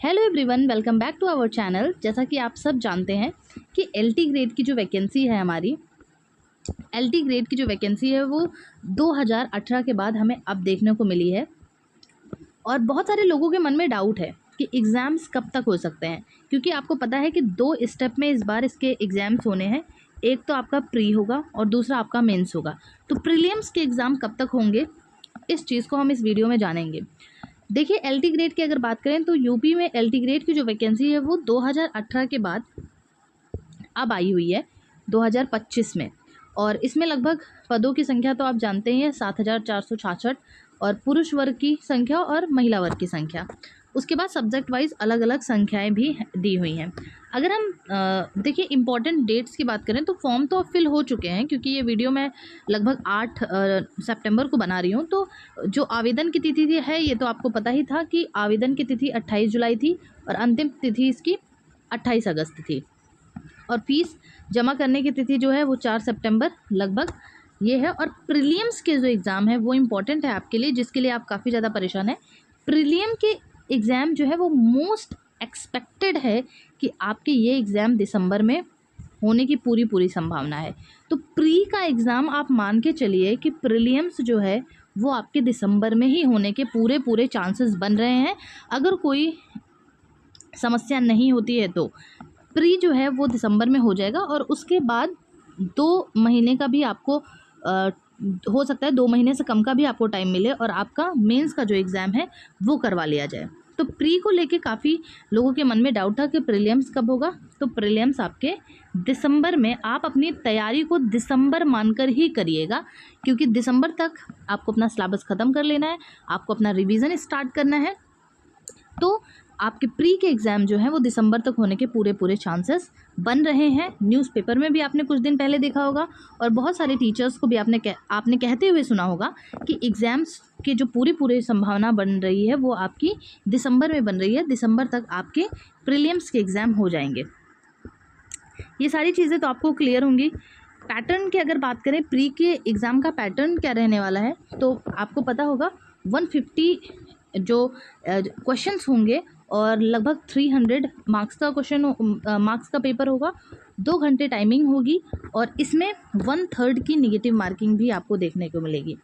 Hello everyone, welcome back to our channel. जैसा कि आप सब जानते हैं कि एलटी ग्रेड की जो वैकेंसी है हमारी एलटी ग्रेड की जो वैकेंसी है वो 2018 के बाद हमें अब देखने को मिली है। और बहुत सारे लोगों के मन में डाउट है कि एग्ज़ाम्स कब तक हो सकते हैं, क्योंकि आपको पता है कि 2 स्टेप में इस बार इसके एग्ज़ाम्स होने हैं। एक तो आपका प्री होगा और दूसरा आपका मेंस होगा। तो प्रीलिम्स के एग्ज़ाम कब तक होंगे, इस चीज़ को हम इस वीडियो में जानेंगे। देखिए, एलटी ग्रेड की अगर बात करें तो यूपी में एलटी ग्रेड की जो वैकेंसी है वो 2018 के बाद अब आई हुई है 2025 में। और इसमें लगभग पदों की संख्या तो आप जानते ही हैं 7466, और पुरुष वर्ग की संख्या और महिला वर्ग की संख्या। उसके बाद सब्जेक्ट वाइज अलग अलग संख्याएं भी दी हुई हैं। अगर हम देखिए इम्पॉर्टेंट डेट्स की बात करें तो फॉर्म तो अब फिल हो चुके हैं, क्योंकि ये वीडियो मैं लगभग 8 सितंबर को बना रही हूँ। तो जो आवेदन की तिथि है ये तो आपको पता ही था कि आवेदन की तिथि 28 जुलाई थी और अंतिम तिथि इसकी 28 अगस्त थी। और फीस जमा करने की तिथि जो है वो 4 सितंबर लगभग ये है। और प्रीलिम्स के जो एग्ज़ाम है वो इम्पॉर्टेंट है आपके लिए, जिसके लिए आप काफ़ी ज़्यादा परेशान हैं। प्रीलियम के एग्ज़ाम जो है वो मोस्ट एक्सपेक्टेड है कि आपके ये एग्ज़ाम दिसंबर में होने की पूरी संभावना है। तो प्री का एग्ज़ाम आप मान के चलिए कि प्रीलियम्स जो है वो आपके दिसंबर में ही होने के पूरे चांसेस बन रहे हैं। अगर कोई समस्या नहीं होती है तो प्री जो है वो दिसंबर में हो जाएगा। और उसके बाद 2 महीने का भी आपको हो सकता है 2 महीने से कम का भी आपको टाइम मिले और आपका मेंस का जो एग्ज़ाम है वो करवा लिया जाए। तो प्री को लेके काफ़ी लोगों के मन में डाउट था कि प्रीलिम्स कब होगा। तो प्रीलिम्स आपके दिसंबर में, आप अपनी तैयारी को दिसंबर मानकर ही करिएगा, क्योंकि दिसंबर तक आपको अपना सिलेबस ख़त्म कर लेना है, आपको अपना रिवीजन स्टार्ट करना है। तो आपके प्री के एग्ज़ाम जो हैं वो दिसंबर तक होने के पूरे चांसेस बन रहे हैं। न्यूज़पेपर में भी आपने कुछ दिन पहले देखा होगा और बहुत सारे टीचर्स को भी आपने कहते हुए सुना होगा कि एग्ज़ाम्स की जो पूरी संभावना बन रही है वो आपकी दिसंबर में बन रही है। दिसंबर तक आपके प्रीलिम्स के एग्ज़ाम हो जाएंगे। ये सारी चीज़ें तो आपको क्लियर होंगी। पैटर्न की अगर बात करें, प्री के एग्ज़ाम का पैटर्न क्या रहने वाला है तो आपको पता होगा 150 जो क्वेश्चंस होंगे और लगभग 300 मार्क्स का पेपर होगा। 2 घंटे टाइमिंग होगी और इसमें 1/3 की निगेटिव मार्किंग भी आपको देखने को मिलेगी।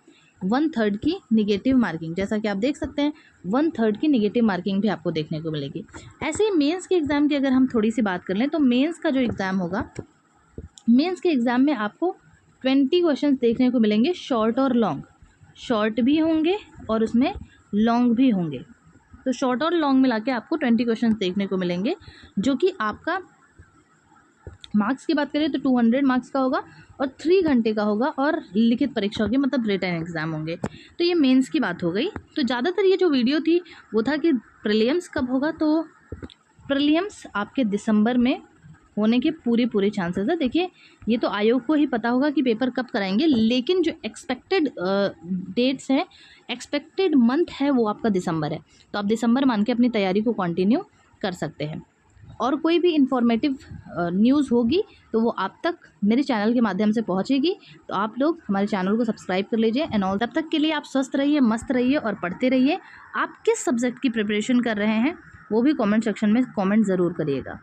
1/3 की निगेटिव मार्किंग, जैसा कि आप देख सकते हैं 1/3 की निगेटिव मार्किंग भी आपको देखने को मिलेगी। ऐसे ही मेंस के एग्ज़ाम की अगर हम थोड़ी सी बात कर लें तो मेंस का जो एग्ज़ाम होगा, मेंस के एग्ज़ाम में आपको 20 क्वेश्चन देखने को मिलेंगे, शॉर्ट और लॉन्ग। शॉर्ट भी होंगे और उसमें लॉन्ग भी होंगे। तो शॉर्ट और लॉन्ग मिला के आपको 20 क्वेश्चंस देखने को मिलेंगे, जो कि आपका मार्क्स की बात करें तो 200 मार्क्स का होगा और 3 घंटे का होगा और लिखित परीक्षा होगी, मतलब रिटन एग्ज़ाम होंगे। तो ये मेंस की बात हो गई। तो ज़्यादातर ये जो वीडियो थी वो था कि प्रीलिम्स कब होगा, तो प्रीलिम्स आपके दिसंबर में होने के पूरे चांसेस है। देखिए, ये तो आयोग को ही पता होगा कि पेपर कब कराएंगे, लेकिन जो एक्सपेक्टेड डेट्स हैं, एक्सपेक्टेड मंथ है वो आपका दिसंबर है। तो आप दिसंबर मान के अपनी तैयारी को कंटिन्यू कर सकते हैं। और कोई भी इंफॉर्मेटिव न्यूज़ होगी तो वो आप तक मेरे चैनल के माध्यम से पहुंचेगी। तो आप लोग हमारे चैनल को सब्सक्राइब कर लीजिए एंड ऑल। तब तक के लिए आप स्वस्थ रहिए, मस्त रहिए और पढ़ते रहिए। आप किस सब्जेक्ट की प्रिपरेशन कर रहे हैं वो भी कमेंट सेक्शन में कमेंट ज़रूर करिएगा।